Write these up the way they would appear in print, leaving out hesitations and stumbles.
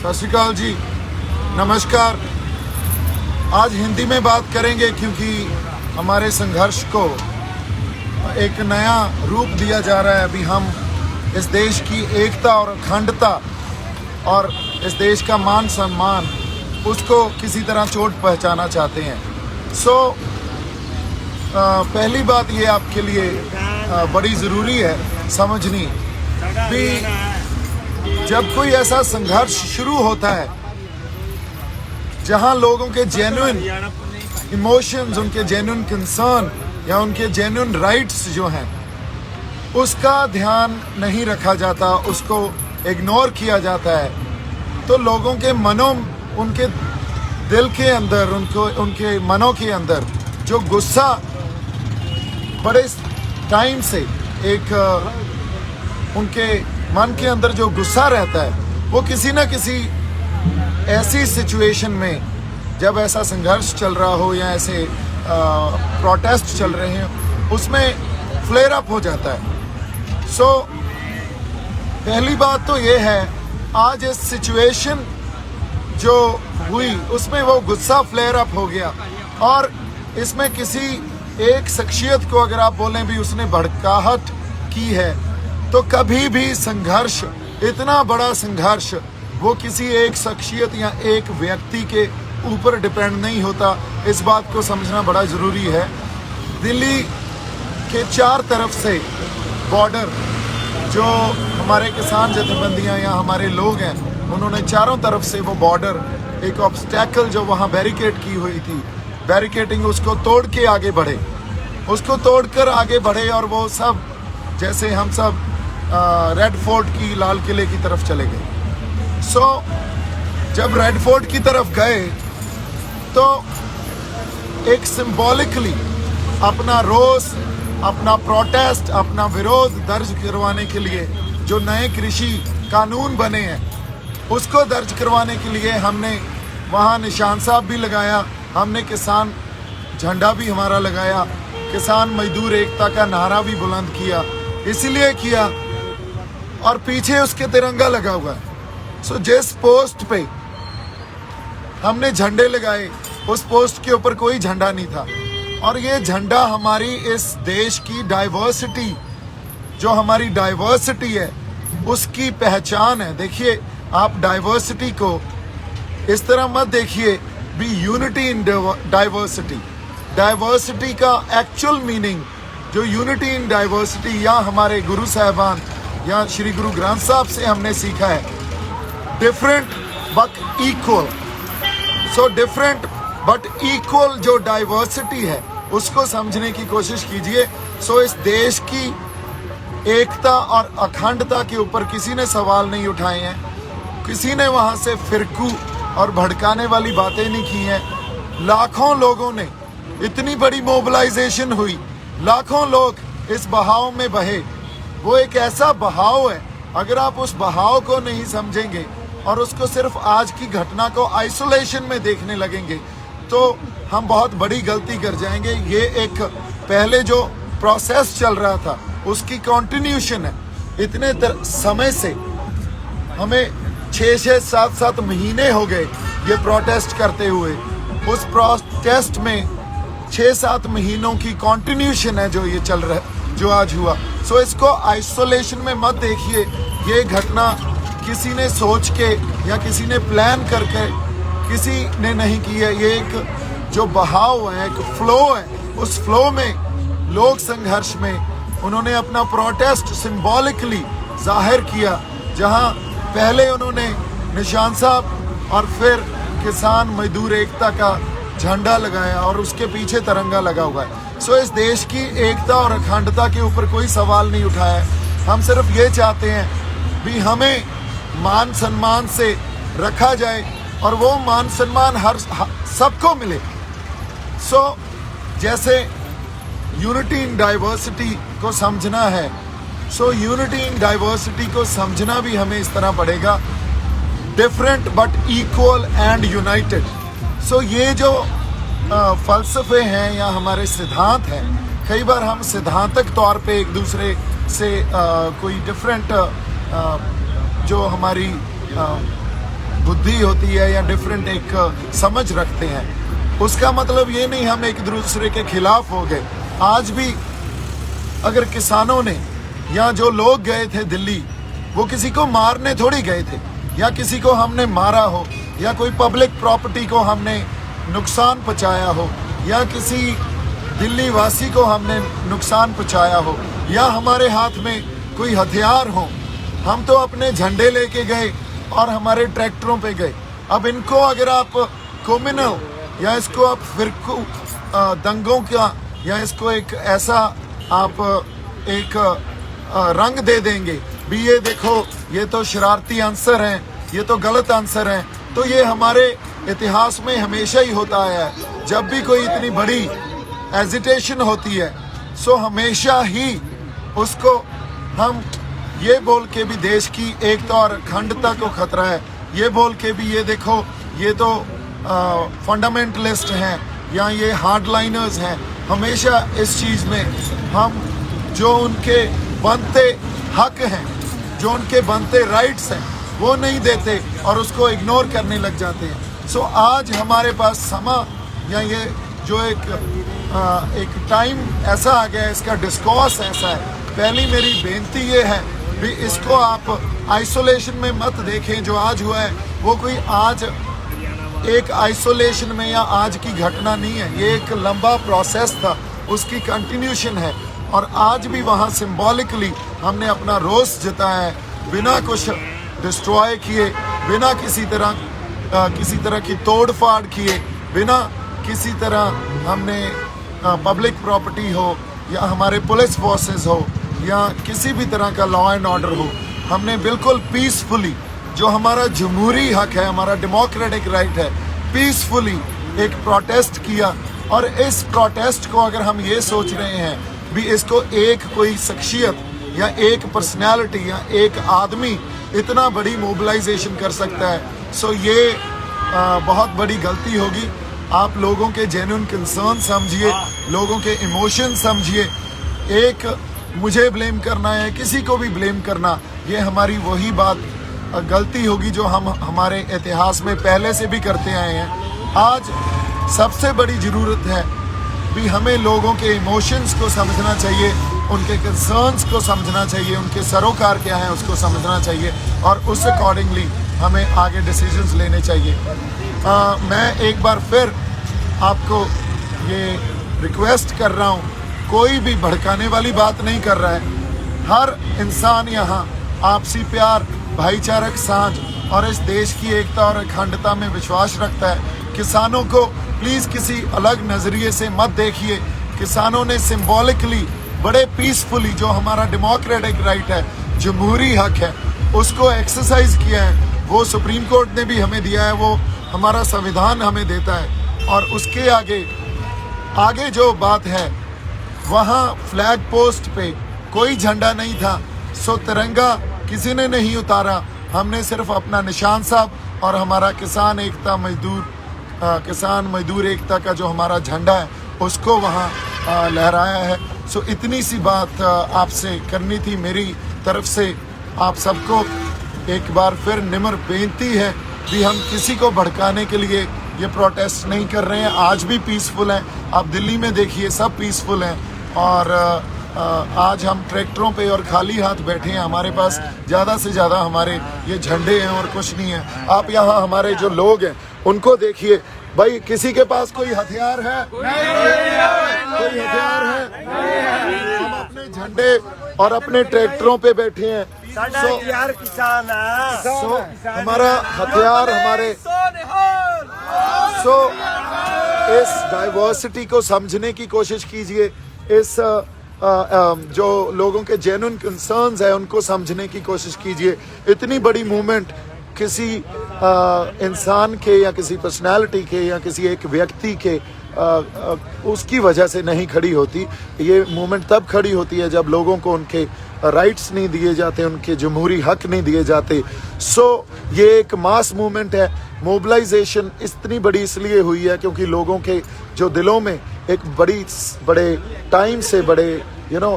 सत श्री अकाल जी, नमस्कार। आज हिंदी में बात करेंगे क्योंकि हमारे संघर्ष को एक नया रूप दिया जा रहा है। अभी हम इस देश की एकता और अखंडता और इस देश का मान सम्मान उसको किसी तरह चोट पहुंचाना चाहते हैं। पहली बात ये आपके लिए बड़ी ज़रूरी है समझनी भी, जब कोई ऐसा संघर्ष शुरू होता है जहां लोगों के जेन्युइन इमोशंस, उनके जेन्युइन कंसर्न या उनके जेन्युइन राइट्स जो हैं उसका ध्यान नहीं रखा जाता, उसको इग्नोर किया जाता है, तो लोगों के मनों, उनके दिल के अंदर, उनके मनों के अंदर जो गुस्सा बड़े टाइम से एक उनके मन के अंदर जो गुस्सा रहता है वो किसी न किसी ऐसी सिचुएशन में, जब ऐसा संघर्ष चल रहा हो या ऐसे प्रोटेस्ट चल रहे हैं, उसमें फ्लेयर अप हो जाता है। पहली बात तो ये है, आज इस सिचुएशन जो हुई उसमें वो गुस्सा फ्लेयर अप हो गया और इसमें किसी एक शख्सियत को अगर आप बोलें भी उसने भड़काहट की है, तो कभी भी संघर्ष, इतना बड़ा संघर्ष, वो किसी एक शख्सियत या एक व्यक्ति के ऊपर डिपेंड नहीं होता। इस बात को समझना बड़ा ज़रूरी है। दिल्ली के चार तरफ से बॉर्डर, जो हमारे किसान जथेबंदियां या हमारे लोग हैं, उन्होंने चारों तरफ से वो बॉर्डर, एक ऑब्स्टैकल जो वहाँ बैरिकेड की हुई थी, बैरिकेडिंग, उसको तोड़ के आगे बढ़े, उसको तोड़कर आगे बढ़े और वो सब, जैसे हम सब रेड फोर्ट की, लाल किले की तरफ चले गए। जब रेड फोर्ट की तरफ गए तो एक सिंबॉलिकली अपना रोष, अपना प्रोटेस्ट, अपना विरोध दर्ज करवाने के लिए जो नए कृषि कानून बने हैं उसको दर्ज करवाने के लिए हमने वहाँ निशान साहब भी लगाया, हमने किसान झंडा भी हमारा लगाया, किसान मजदूर एकता का नारा भी बुलंद किया। इसीलिए किया और पीछे उसके तिरंगा लगा हुआ है। जिस पोस्ट पे हमने झंडे लगाए उस पोस्ट के ऊपर कोई झंडा नहीं था, और ये झंडा हमारी इस देश की डाइवर्सिटी, जो हमारी डाइवर्सिटी है उसकी पहचान है। देखिए, आप डाइवर्सिटी को इस तरह मत देखिए भी यूनिटी इन डाइवर्सिटी। डाइवर्सिटी का एक्चुअल मीनिंग जो यूनिटी इन डाइवर्सिटी, या हमारे गुरु साहबान या श्री गुरु ग्रंथ साहब से हमने सीखा है, different but equal. Different but equal जो डाइवर्सिटी है उसको समझने की कोशिश कीजिए। इस देश की एकता और अखंडता के ऊपर किसी ने सवाल नहीं उठाए हैं, किसी ने वहाँ से फिरकू और भड़काने वाली बातें नहीं की हैं। लाखों लोगों ने, इतनी बड़ी मोबिलाइजेशन हुई, लाखों लोग इस बहाव में बहे। वो एक ऐसा बहाव है, अगर आप उस बहाव को नहीं समझेंगे और उसको सिर्फ आज की घटना को आइसोलेशन में देखने लगेंगे तो हम बहुत बड़ी गलती कर जाएंगे। ये एक पहले जो प्रोसेस चल रहा था उसकी कंटिन्यूशन है। इतने समय से हमें 6-6, 7-7 महीने हो गए ये प्रोटेस्ट करते हुए। उस प्रोटेस्ट में 6-7 महीनों की कंटिन्यूशन है जो ये चल रहा है, जो आज हुआ। इसको आइसोलेशन में मत देखिए। ये घटना किसी ने सोच के या किसी ने प्लान करके किसी ने नहीं की है। ये एक जो बहाव है, एक फ्लो है, उस फ्लो में लोग संघर्ष में उन्होंने अपना प्रोटेस्ट सिंबॉलिकली जाहिर किया, जहां पहले उन्होंने निशान साहब और फिर किसान मजदूर एकता का झंडा लगाया और उसके पीछे तिरंगा लगा हुआ है। इस देश की एकता और अखंडता के ऊपर कोई सवाल नहीं उठाया है। हम सिर्फ ये चाहते हैं भी हमें मान सम्मान से रखा जाए और वो मान सम्मान हर सबको मिले। जैसे यूनिटी इन डाइवर्सिटी को समझना है, यूनिटी इन डाइवर्सिटी को समझना भी हमें इस तरह पड़ेगा, different but equal and United. ये जो फलसफे हैं या हमारे सिद्धांत हैं, कई बार हम सिद्धांतक तौर पे एक दूसरे से कोई डिफरेंट जो हमारी बुद्धि होती है या डिफरेंट एक समझ रखते हैं, उसका मतलब ये नहीं हम एक दूसरे के खिलाफ हो गए। आज भी अगर किसानों ने या जो लोग गए थे दिल्ली, वो किसी को मारने थोड़ी गए थे, या किसी को हमने मारा हो, या कोई पब्लिक प्रॉपर्टी को हमने नुकसान पहुंचाया हो, या किसी दिल्ली वासी को हमने नुकसान पहुंचाया हो, या हमारे हाथ में कोई हथियार हो। हम तो अपने झंडे लेके गए और हमारे ट्रैक्टरों पे गए। अब इनको अगर आप कम्युनल या इसको आप फिरकू दंगों का या इसको एक ऐसा आप एक रंग दे देंगे भी, ये देखो ये तो शरारती आंसर हैं, ये तो गलत आंसर हैं, तो ये हमारे इतिहास में हमेशा ही होता आया है। जब भी कोई इतनी बड़ी एजिटेशन होती है, सो हमेशा ही उसको हम ये बोल के भी देश की एकता और अखंडता को खतरा है, ये बोल के भी ये देखो ये तो फंडामेंटलिस्ट हैं या ये हार्डलाइनर्स हैं, हमेशा इस चीज़ में हम जो उनके बनते हक हैं, जो उनके बनते राइट्स हैं, वो नहीं देते और उसको इग्नोर करने लग जाते हैं। सो आज हमारे पास समा या ये जो एक टाइम ऐसा आ गया है, इसका डिस्कोर्स ऐसा है। पहली मेरी बेनती ये है भी इसको आप आइसोलेशन में मत देखें। जो आज हुआ है वो कोई आज एक आइसोलेशन में या आज की घटना नहीं है, ये एक लंबा प्रोसेस था, उसकी कंटिन्यूशन है। और आज भी वहाँ सिंबॉलिकली हमने अपना रोष जताया है, बिना कुछ डिस्ट्रॉय किए, बिना किसी तरह की तोड़ फाड़ किए, बिना किसी तरह हमने पब्लिक प्रॉपर्टी हो या हमारे पुलिस फोर्सेस हो या किसी भी तरह का लॉ एंड ऑर्डर हो, हमने बिल्कुल पीसफुली, जो हमारा जमहूरी हक है, हमारा डेमोक्रेटिक राइट है, पीसफुली एक प्रोटेस्ट किया। और इस प्रोटेस्ट को अगर हम ये सोच रहे हैं भी इसको एक कोई शख्सियत या एक पर्सनैलिटी या एक आदमी इतना बड़ी मोबिलाइजेशन कर सकता है, सो ये बहुत बड़ी गलती होगी। आप लोगों के जेन्युइन कंसर्न समझिए, लोगों के इमोशन समझिए। एक मुझे ब्लेम करना है, किसी को भी ब्लेम करना, ये हमारी वही बात गलती होगी जो हम हमारे इतिहास में पहले से भी करते आए हैं। आज सबसे बड़ी ज़रूरत है भी हमें लोगों के इमोशंस को समझना चाहिए, उनके कंसर्न्स को समझना चाहिए, उनके सरोकार क्या है उसको समझना चाहिए और उस अकॉर्डिंगली हमें आगे डिसीजंस लेने चाहिए। मैं एक बार फिर आपको ये रिक्वेस्ट कर रहा हूँ, कोई भी भड़काने वाली बात नहीं कर रहा है। हर इंसान यहाँ आपसी प्यार, भाईचारक साझ और इस देश की एकता और अखंडता में विश्वास रखता है। किसानों को प्लीज़ किसी अलग नज़रिए से मत देखिए। किसानों ने सिंबॉलिकली बड़े पीसफुली जो हमारा डेमोक्रेटिक राइट है, जमहूरी हक है, उसको एक्सरसाइज किया है। वो सुप्रीम कोर्ट ने भी हमें दिया है, वो हमारा संविधान हमें देता है। और उसके आगे जो बात है, वहाँ फ्लैग पोस्ट पे कोई झंडा नहीं था, सो तिरंगा किसी ने नहीं उतारा। हमने सिर्फ अपना निशान साहब और हमारा किसान मजदूर एकता का जो हमारा झंडा है उसको वहाँ लहराया है। सो इतनी सी बात आपसे करनी थी मेरी तरफ से। आप सबको एक बार फिर निम्र बेनती है कि हम किसी को भड़काने के लिए ये प्रोटेस्ट नहीं कर रहे हैं। आज भी पीसफुल हैं, आप दिल्ली में देखिए सब पीसफुल हैं। और आज हम ट्रैक्टरों पे और खाली हाथ बैठे हैं। हमारे पास ज़्यादा से ज़्यादा हमारे ये झंडे हैं और कुछ नहीं है। आप यहाँ हमारे जो लोग हैं उनको देखिए, भाई किसी के पास कोई हथियार है? कोई हथियार है? हम अपने झंडे और अपने ट्रैक्टरों पे बैठे हैं। हमारा हथियार हमारे इस डाइवर्सिटी को समझने की कोशिश कीजिए। इस जो लोगों के जेन्युइन कंसर्न्स है उनको समझने की कोशिश कीजिए। इतनी बड़ी मूवमेंट किसी इंसान के या किसी पर्सनालिटी के या किसी एक व्यक्ति के उसकी वजह से नहीं खड़ी होती। ये मूवमेंट तब खड़ी होती है जब लोगों को उनके राइट्स नहीं दिए जाते, उनके जमहूरी हक नहीं दिए जाते। सो ये एक मास मूवमेंट है। मोबिलाइजेशन इतनी बड़ी इसलिए हुई है क्योंकि लोगों के जो दिलों में एक बड़े टाइम से बड़े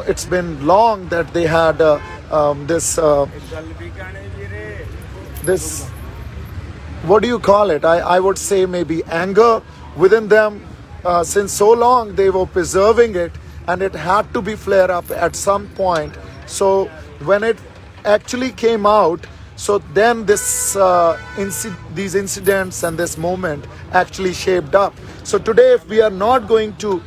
it's been long that they had this what do you call it? I would say maybe anger within them. Since so long they were preserving it, and it had to be flare up at some point. So when it actually came out, so then this these incidents and this moment actually shaped up. So today, if we are not going to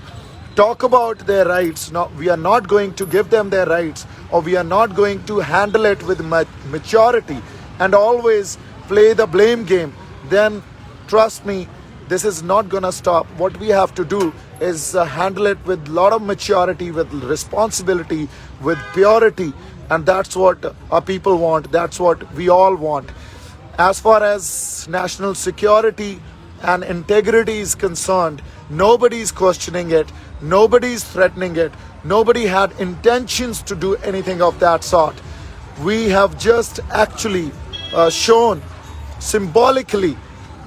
talk about their rights, we are not going to give them their rights, or we are not going to handle it with maturity and always play the blame game, then trust me, this is not going to stop. What we have to do is handle it with a lot of maturity, with responsibility, with purity, and that's what our people want. That's what we all want. As far as national security and integrity is concerned, nobody is questioning it, nobody is threatening it, nobody had intentions to do anything of that sort. We have just actually shown symbolically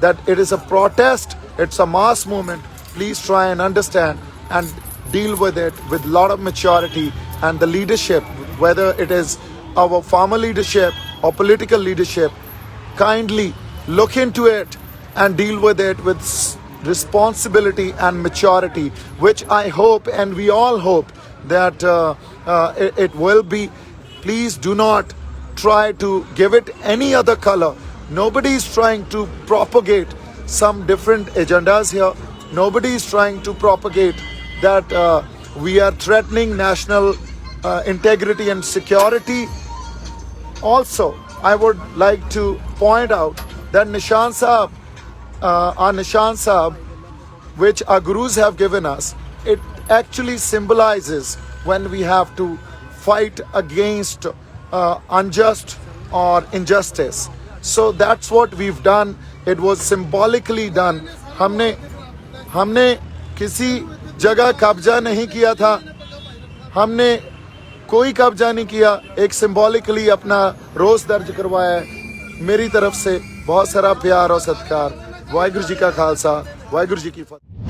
that it is a protest, it's a mass movement. Please try and understand and deal with it with a lot of maturity, and the leadership, whether it is our farmer leadership or political leadership, kindly look into it and deal with it with responsibility and maturity, which I hope and we all hope that it will be. Please do not try to give it any other color. Nobody is trying to propagate some different agendas here. Nobody is trying to propagate that we are threatening national integrity and security. Also, I would like to point out that Nishan Sahib, our Nishan Sahib, which our gurus have given us, it actually symbolizes when we have to fight against unjust or injustice. So that's what we've done. It was symbolically done. हमने किसी जगह कब्जा नहीं किया था, हमने कोई कब्जा नहीं किया, एक सिंबॉलिकली अपना रोष दर्ज करवाया है। मेरी तरफ से बहुत सारा प्यार और सत्कार। वाहिगुरु जी का खालसा, वाहिगुरु जी की फतेह।